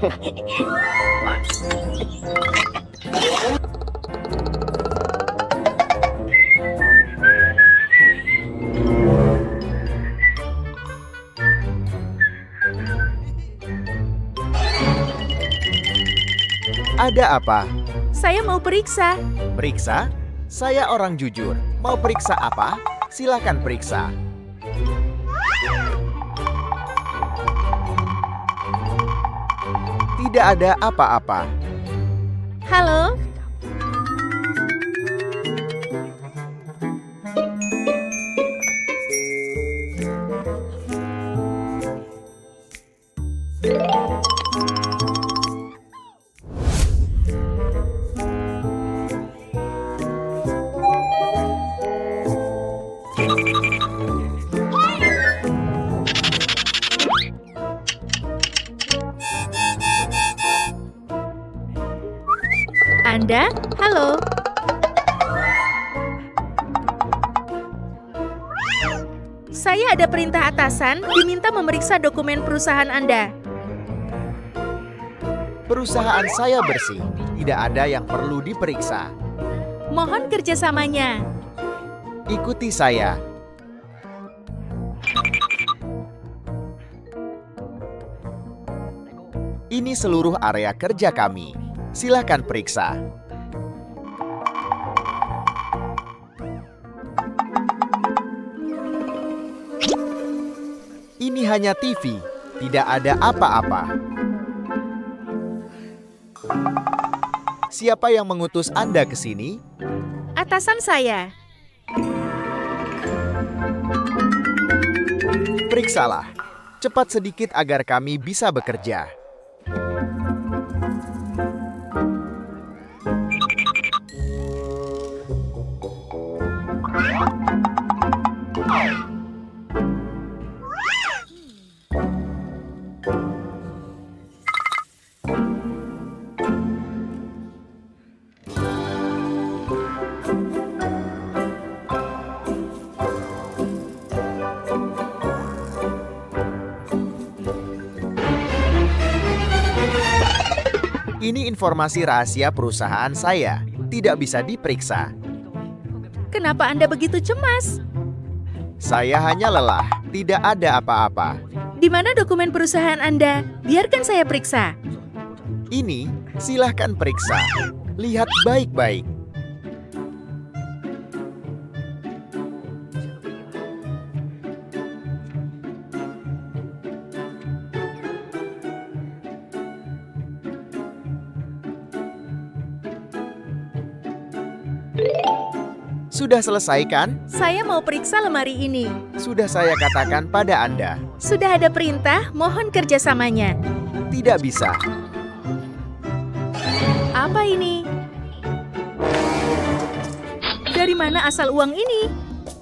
Ada apa? Saya mau periksa. Periksa? Saya orang jujur. Mau periksa apa? Silakan periksa. Tidak ada apa-apa. Halo? Anda? Halo? Saya ada perintah atasan diminta memeriksa dokumen perusahaan Anda. Perusahaan saya bersih. Tidak ada yang perlu diperiksa. Mohon kerjasamanya. Ikuti saya. Ini seluruh area kerja kami. Silakan periksa. Ini hanya TV, tidak ada apa-apa. Siapa yang mengutus Anda ke sini? Atasan saya. Periksalah. Cepat sedikit agar kami bisa bekerja. Ini informasi rahasia perusahaan saya. Tidak bisa diperiksa. Kenapa Anda begitu cemas? Saya hanya lelah. Tidak ada apa-apa. Di mana dokumen perusahaan Anda? Biarkan saya periksa. Ini, silahkan periksa. Lihat baik-baik. Sudah selesai kan? Saya mau periksa lemari ini. Sudah saya katakan pada Anda. Sudah ada perintah, mohon kerjasamanya. Tidak bisa. Apa ini? Dari mana asal uang ini?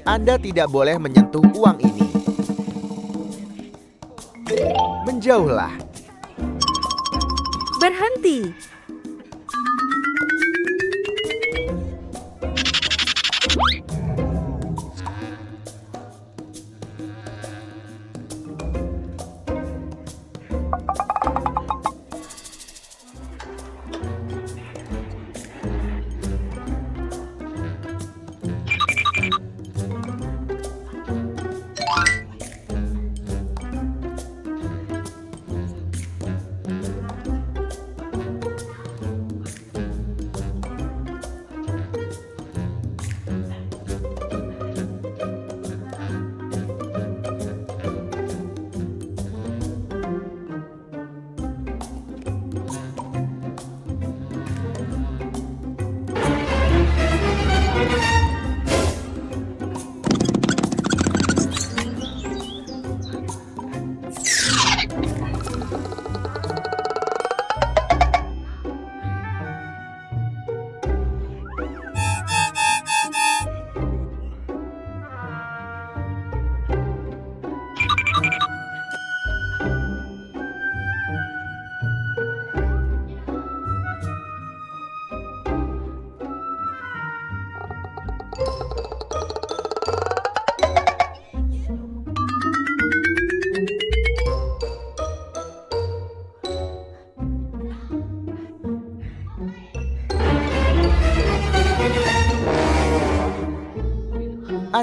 Anda tidak boleh menyentuh uang ini. Menjauhlah. Berhenti.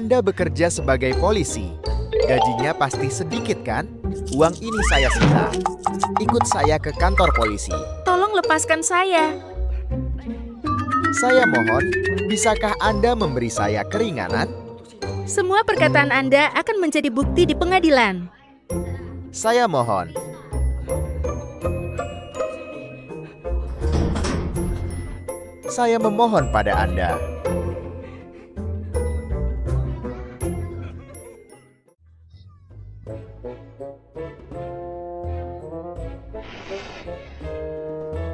Anda bekerja sebagai polisi. Gajinya pasti sedikit kan? Uang ini saya sita. Ikut saya ke kantor polisi. Tolong lepaskan saya. Saya mohon, bisakah Anda memberi saya keringanan? Semua perkataan Anda akan menjadi bukti di pengadilan. Saya mohon. Saya memohon pada Anda.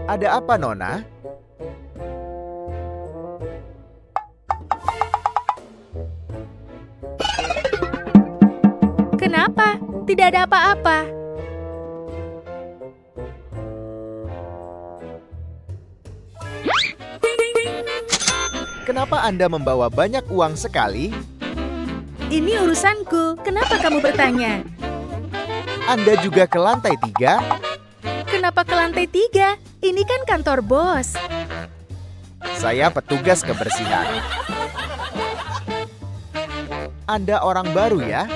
Ada apa, Nona? Kenapa? Tidak ada apa-apa. Kenapa Anda membawa banyak uang sekali? Ini urusanku. Kenapa kamu bertanya? Anda juga ke lantai 3? Kenapa ke lantai 3? Ini kan kantor bos. Saya petugas kebersihan. Anda orang baru ya?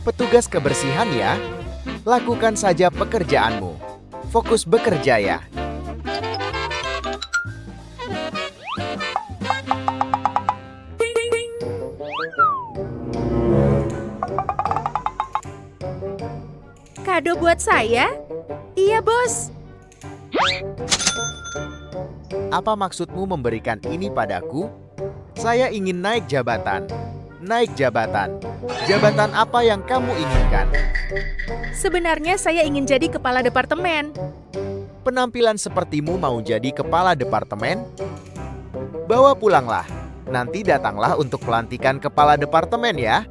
Petugas kebersihan ya? Lakukan saja pekerjaanmu. Fokus bekerja ya. Kado buat saya? Iya, bos. Apa maksudmu memberikan ini padaku? Saya ingin naik jabatan. Naik jabatan. Jabatan apa yang kamu inginkan? Sebenarnya saya ingin jadi kepala departemen. Penampilan sepertimu mau jadi kepala departemen? Bawa pulanglah. Nanti datanglah untuk pelantikan kepala departemen ya.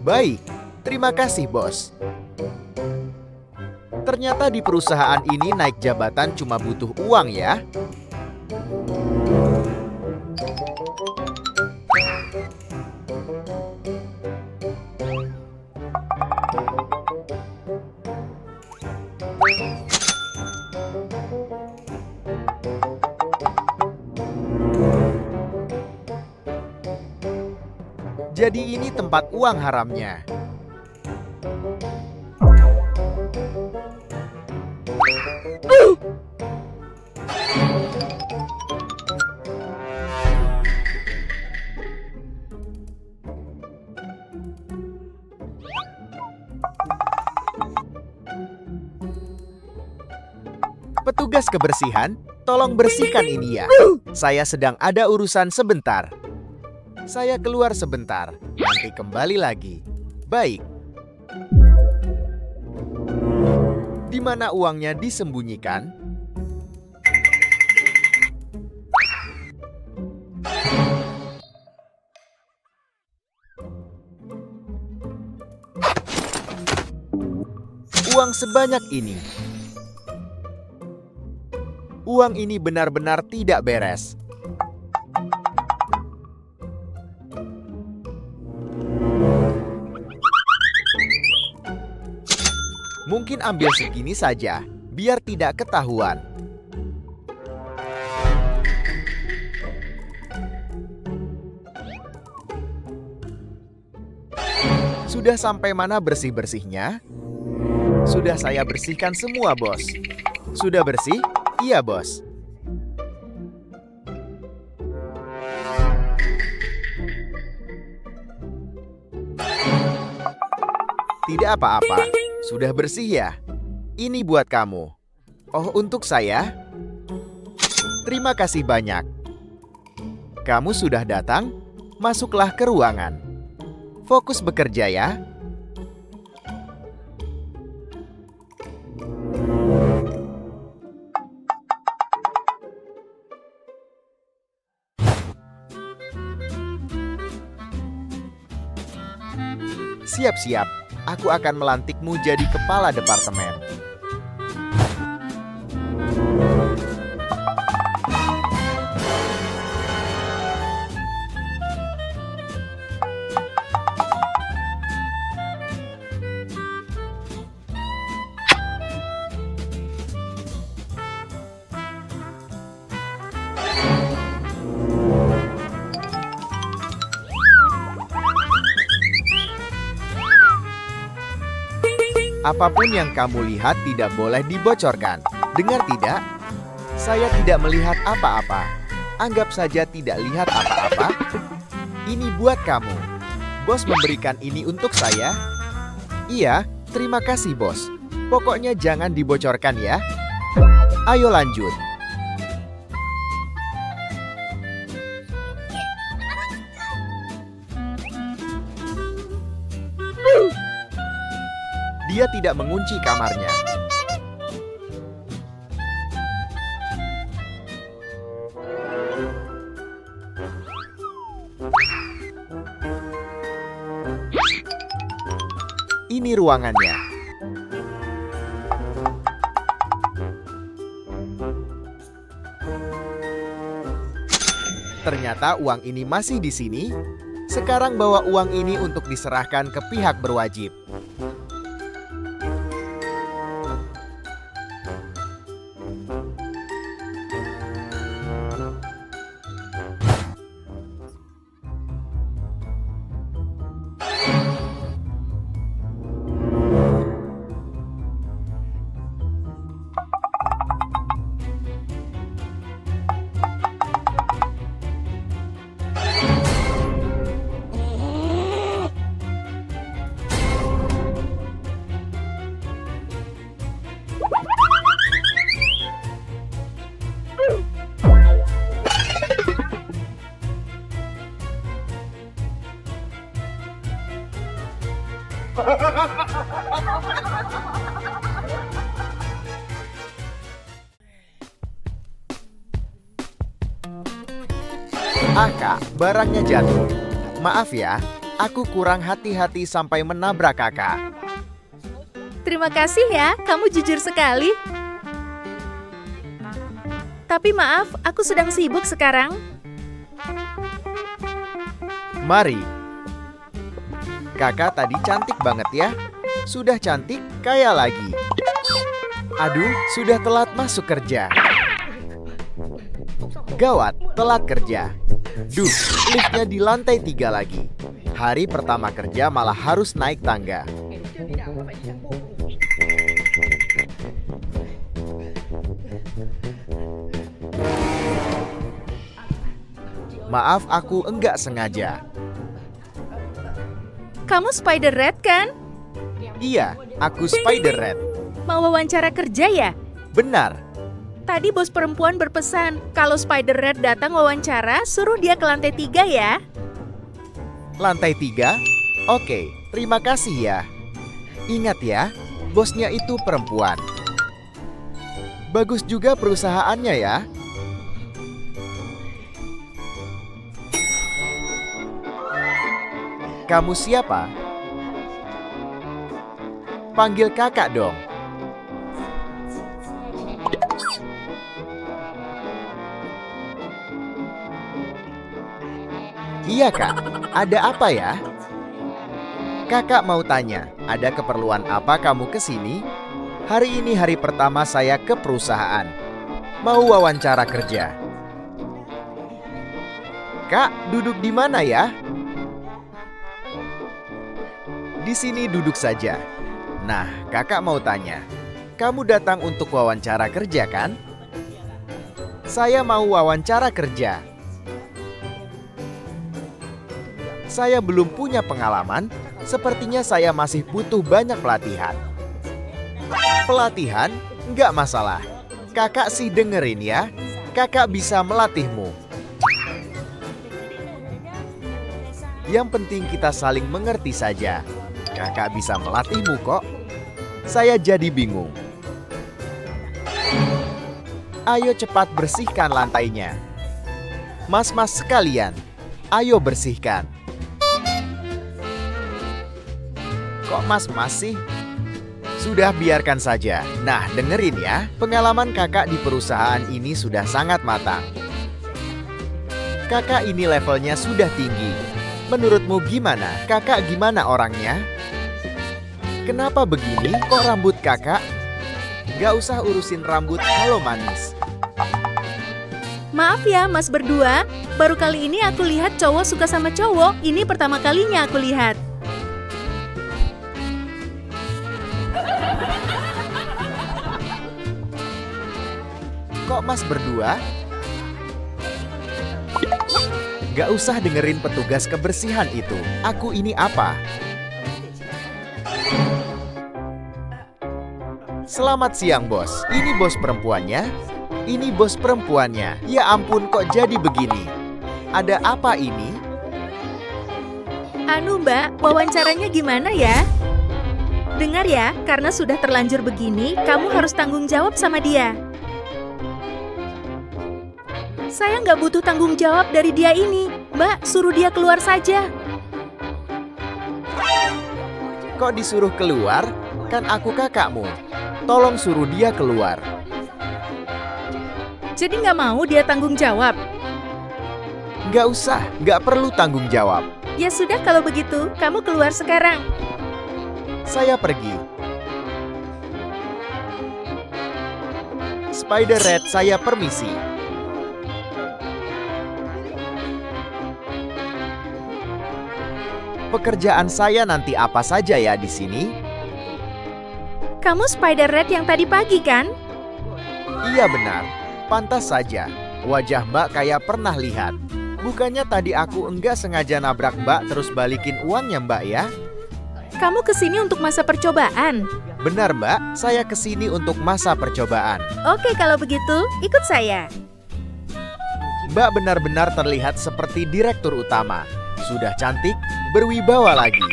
Baik, terima kasih bos. Ternyata di perusahaan ini naik jabatan cuma butuh uang ya. Jadi ini tempat uang haramnya. Petugas kebersihan, tolong bersihkan ini ya. Saya sedang ada urusan sebentar. Saya keluar sebentar, nanti kembali lagi. Baik. Di mana uangnya disembunyikan? Uang sebanyak ini. Uang ini benar-benar tidak beres. Mungkin ambil segini saja, biar tidak ketahuan. Sudah sampai mana bersih-bersihnya? Sudah saya bersihkan semua, bos. Sudah bersih? Iya, bos. Tidak apa-apa. Sudah bersih ya? Ini buat kamu. Oh, untuk saya? Terima kasih banyak. Kamu sudah datang? Masuklah ke ruangan. Fokus bekerja ya. Siap-siap, aku akan melantikmu jadi kepala departemen. Apapun yang kamu lihat tidak boleh dibocorkan. Dengar tidak? Saya tidak melihat apa-apa. Anggap saja tidak lihat apa-apa. Ini buat kamu. Bos memberikan ini untuk saya. Iya, terima kasih bos. Pokoknya jangan dibocorkan ya. Ayo lanjut. Dia tidak mengunci kamarnya. Ini ruangannya. Ternyata uang ini masih di sini. Sekarang bawa uang ini untuk diserahkan ke pihak berwajib. Ah kak, barangnya jatuh. Maaf ya, aku kurang hati-hati sampai menabrak kakak. Terima kasih ya, kamu jujur sekali. Tapi maaf, aku sedang sibuk sekarang. Mari. Kakak tadi cantik banget ya. Sudah cantik, kaya lagi. Aduh, sudah telat masuk kerja. Gawat, telat kerja. Duh, liftnya di lantai 3 lagi. Hari pertama kerja malah harus naik tangga. Maaf, aku enggak sengaja. Kamu Spider Red kan? Iya, aku Spider Red. Mau wawancara kerja ya? Benar. Tadi bos perempuan berpesan, kalau Spider Red datang wawancara, suruh dia ke lantai 3 ya. Lantai 3? Oke, terima kasih ya. Ingat ya, bosnya itu perempuan. Bagus juga perusahaannya ya. Kamu siapa? Panggil kakak dong. Iya kak, ada apa ya? Kakak mau tanya, ada keperluan apa kamu ke sini? Hari ini hari pertama saya ke perusahaan. Mau wawancara kerja. Kak, duduk di mana ya? Di sini duduk saja. Nah, kakak mau tanya, kamu datang untuk wawancara kerja kan? Saya mau wawancara kerja. Saya belum punya pengalaman, sepertinya saya masih butuh banyak pelatihan. Pelatihan? Nggak masalah. Kakak sih dengerin ya, kakak bisa melatihmu. Yang penting kita saling mengerti saja. Kakak bisa melatihmu kok. Saya jadi bingung. Ayo cepat bersihkan lantainya. Mas-mas sekalian, ayo bersihkan. Kok mas-mas sih? Sudah biarkan saja. Nah, dengerin ya. Pengalaman kakak di perusahaan ini sudah sangat matang. Kakak ini levelnya sudah tinggi. Menurutmu gimana? Kakak gimana orangnya? Kenapa begini? Kok rambut kakak? Gak usah urusin rambut, halo manis. Maaf ya mas berdua, baru kali ini aku lihat cowok suka sama cowok. Ini pertama kalinya aku lihat. Kok Mas berdua? Gak usah dengerin petugas kebersihan itu. Aku ini apa? Selamat siang, bos. Ini bos perempuannya. Ini bos perempuannya. Ya ampun, kok jadi begini? Ada apa ini? Anu Mbak, wawancaranya gimana ya? Dengar ya, karena sudah terlanjur begini, kamu harus tanggung jawab sama dia. Saya nggak butuh tanggung jawab dari dia ini. Mbak, suruh dia keluar saja. Kok disuruh keluar? Kan aku kakakmu. Tolong suruh dia keluar. Jadi nggak mau dia tanggung jawab? Nggak usah, nggak perlu tanggung jawab. Ya sudah kalau begitu, kamu keluar sekarang. Saya pergi. Spider Red, saya permisi. Pekerjaan saya nanti apa saja ya di sini? Kamu Spider Red yang tadi pagi kan? Iya benar, pantas saja. Wajah Mbak kayak pernah lihat. Bukannya tadi aku enggak sengaja nabrak Mbak terus balikin uangnya Mbak ya? Kamu kesini untuk masa percobaan. Benar Mbak, saya kesini untuk masa percobaan. Oke kalau begitu, ikut saya. Mbak benar-benar terlihat seperti direktur utama. Sudah cantik, berwibawa lagi.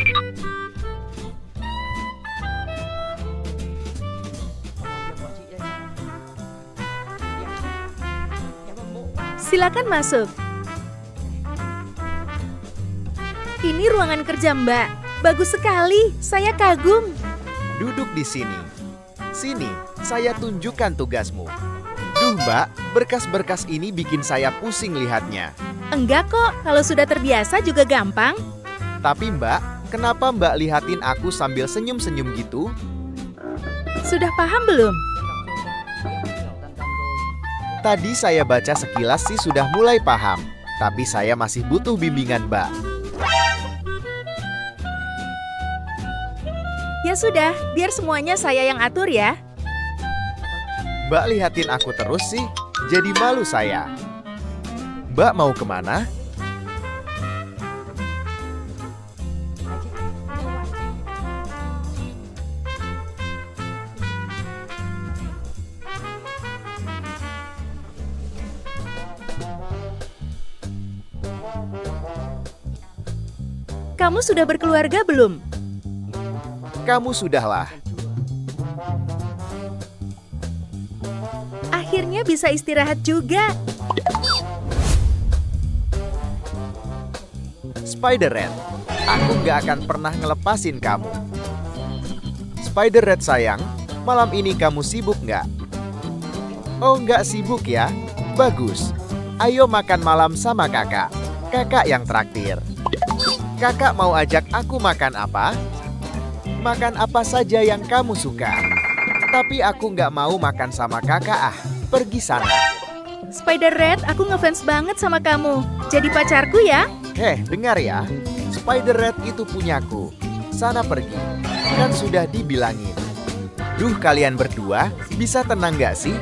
Silakan masuk. Ini ruangan kerja Mbak. Bagus sekali, saya kagum. Duduk di sini. Sini, saya tunjukkan tugasmu. Duh Mbak, berkas-berkas ini bikin saya pusing lihatnya. Enggak kok, kalau sudah terbiasa juga gampang. Tapi Mbak, kenapa Mbak lihatin aku sambil senyum-senyum gitu? Sudah paham belum? Tadi saya baca sekilas sih sudah mulai paham. Tapi saya masih butuh bimbingan Mbak. Ya sudah, biar semuanya saya yang atur ya. Mbak lihatin aku terus sih, jadi malu saya. Mbak mau kemana? Kamu sudah berkeluarga belum? Kamu sudahlah. Akhirnya bisa istirahat juga. Spider Red, aku nggak akan pernah ngelepasin kamu. Spider Red sayang, malam ini kamu sibuk nggak? Oh nggak sibuk ya? Bagus. Ayo makan malam sama kakak. Kakak yang traktir. Kakak mau ajak aku makan apa? Makan apa saja yang kamu suka. Tapi aku nggak mau makan sama kakak ah. Pergi sana. Spider Red, aku ngefans banget sama kamu. Jadi pacarku ya? Heh, dengar ya. Spider Red itu punyaku. Sana pergi. Kan sudah dibilangin. Duh, kalian berdua bisa tenang nggak sih?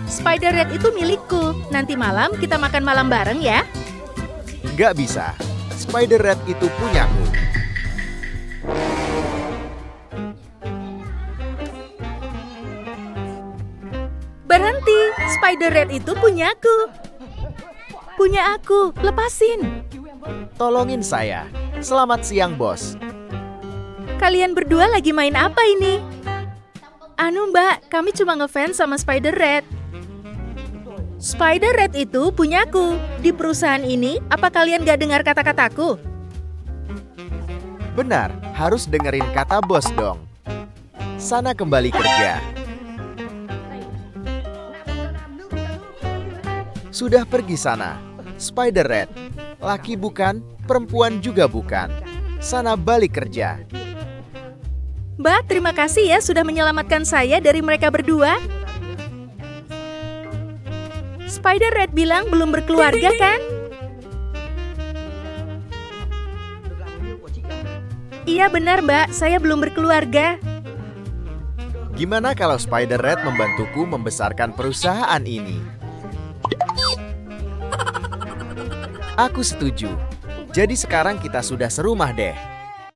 Spider Red itu milikku. Nanti malam kita makan malam bareng ya. Nggak bisa. Spider Red itu punyaku. Berhenti, Spider Red itu punyaku. Punya aku, lepasin. Tolongin saya. Selamat siang, bos. Kalian berdua lagi main apa ini? Anu Mbak, kami cuma ngefans sama Spider Red. Spider Red itu punyaku. Di perusahaan ini, apa kalian gak dengar kata-kataku? Benar, harus dengerin kata bos dong. Sana kembali kerja. Sudah pergi sana. Spider Red. Laki bukan, perempuan juga bukan. Sana balik kerja. Mbak, terima kasih ya sudah menyelamatkan saya dari mereka berdua. Spider Red bilang belum berkeluarga kan? Iya benar Mbak, saya belum berkeluarga. Gimana kalau Spider Red membantuku membesarkan perusahaan ini? Aku setuju. Jadi sekarang kita sudah serumah deh.